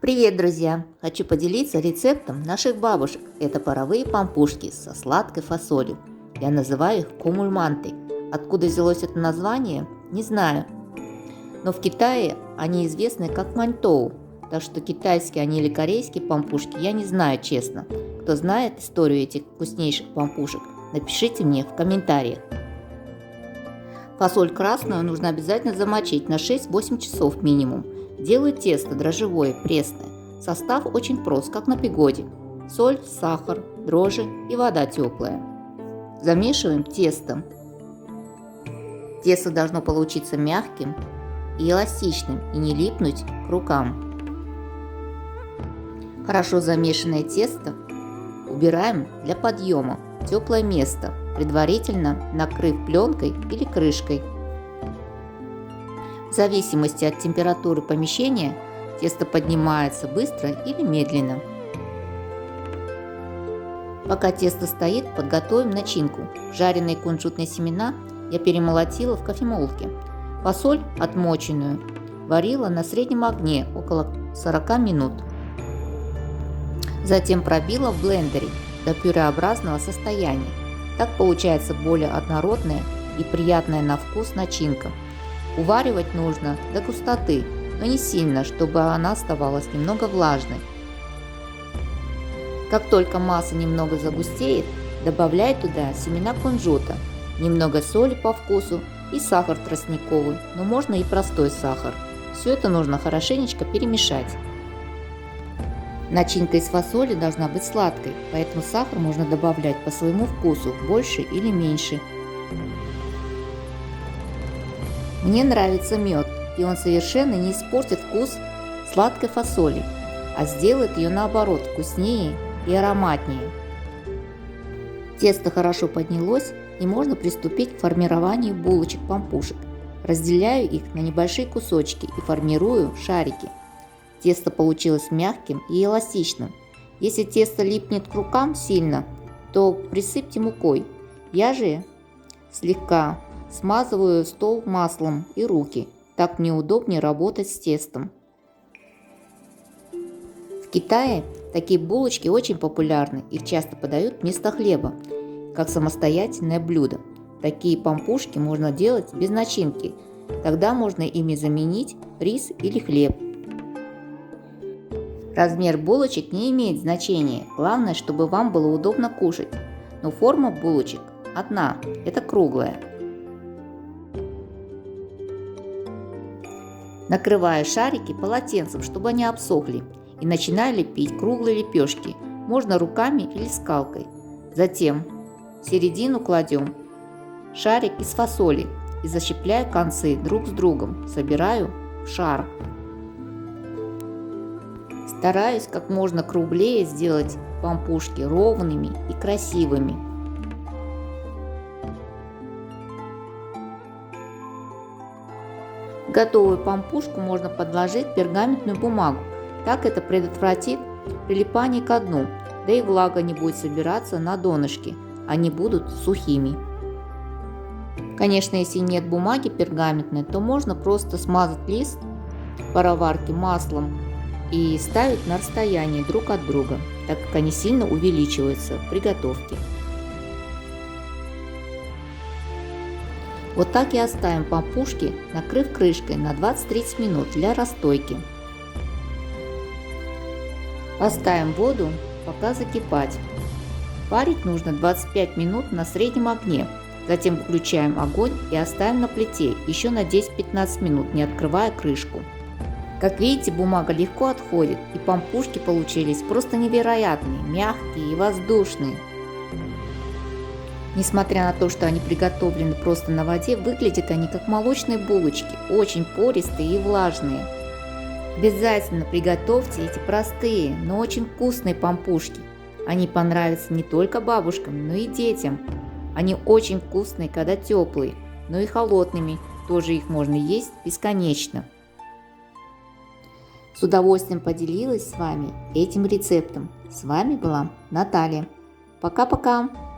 Привет, друзья! Хочу поделиться рецептом наших бабушек. Это паровые пампушки со сладкой фасолью. Я называю их кумульманты. Откуда взялось это название, не знаю. Но в Китае они известны как маньтоу. Так что китайские они или корейские пампушки я не знаю, честно. Кто знает историю этих вкуснейших пампушек, напишите мне в комментариях. Фасоль красную нужно обязательно замочить на 6-8 часов минимум. Делаю тесто дрожжевое, пресное. Состав очень прост, как на пигоде. Соль, сахар, дрожжи и вода теплая. Замешиваем тесто. Тесто должно получиться мягким и эластичным и не липнуть к рукам. Хорошо замешанное тесто убираем для подъема в теплое место, предварительно накрыв пленкой или крышкой. В зависимости от температуры помещения тесто поднимается быстро или медленно. Пока тесто стоит, подготовим начинку. Жареные кунжутные семена я перемолотила в кофемолке. Фасоль отмоченную варила на среднем огне около 40 минут. Затем пробила в блендере до пюреобразного состояния. Так получается более однородная и приятная на вкус начинка. Уваривать нужно до густоты, но не сильно, чтобы она оставалась немного влажной. Как только масса немного загустеет, добавляй туда семена кунжута, немного соли по вкусу и сахар тростниковый, но можно и простой сахар. Все это нужно хорошенечко перемешать. Начинка из фасоли должна быть сладкой, поэтому сахар можно добавлять по своему вкусу, больше или меньше. Мне нравится мед, и он совершенно не испортит вкус сладкой фасоли, а сделает ее наоборот вкуснее и ароматнее. Тесто хорошо поднялось, и можно приступить к формированию булочек-пампушек. Разделяю их на небольшие кусочки и формирую шарики. Тесто получилось мягким и эластичным. Если тесто липнет к рукам сильно, то присыпьте мукой. Я же слегка смазываю стол маслом и руки. Так мне удобнее работать с тестом. В Китае такие булочки очень популярны. Их часто подают вместо хлеба, как самостоятельное блюдо. Такие пампушки можно делать без начинки. Тогда можно ими заменить рис или хлеб. Размер булочек не имеет значения. Главное, чтобы вам было удобно кушать. Но форма булочек одна – это круглая. Накрываю шарики полотенцем, чтобы они обсохли, и начинаю лепить круглые лепешки, можно руками или скалкой. Затем в середину кладем шарик из фасоли и защипляю концы друг с другом, собираю в шар. Стараюсь как можно круглее сделать пампушки ровными и красивыми. Готовую пампушку можно подложить в пергаментную бумагу. Так это предотвратит прилипание ко дну, да и влага не будет собираться на донышке, они будут сухими. Конечно, если нет бумаги пергаментной, то можно просто смазать лист пароварки маслом и ставить на расстоянии друг от друга, так как они сильно увеличиваются при готовке. Вот так и оставим пампушки, накрыв крышкой на 20-30 минут для расстойки. Поставим воду пока закипать. Парить нужно 25 минут на среднем огне. Затем включаем огонь и оставим на плите еще на 10-15 минут, не открывая крышку. Как видите, бумага легко отходит, и пампушки получились просто невероятные, мягкие и воздушные. Несмотря на то, что они приготовлены просто на воде, выглядят они как молочные булочки, очень пористые и влажные. Обязательно приготовьте эти простые, но очень вкусные пампушки. Они понравятся не только бабушкам, но и детям. Они очень вкусные, когда теплые, но и холодными, тоже их можно есть бесконечно. С удовольствием поделилась с вами этим рецептом. С вами была Наталья. Пока-пока!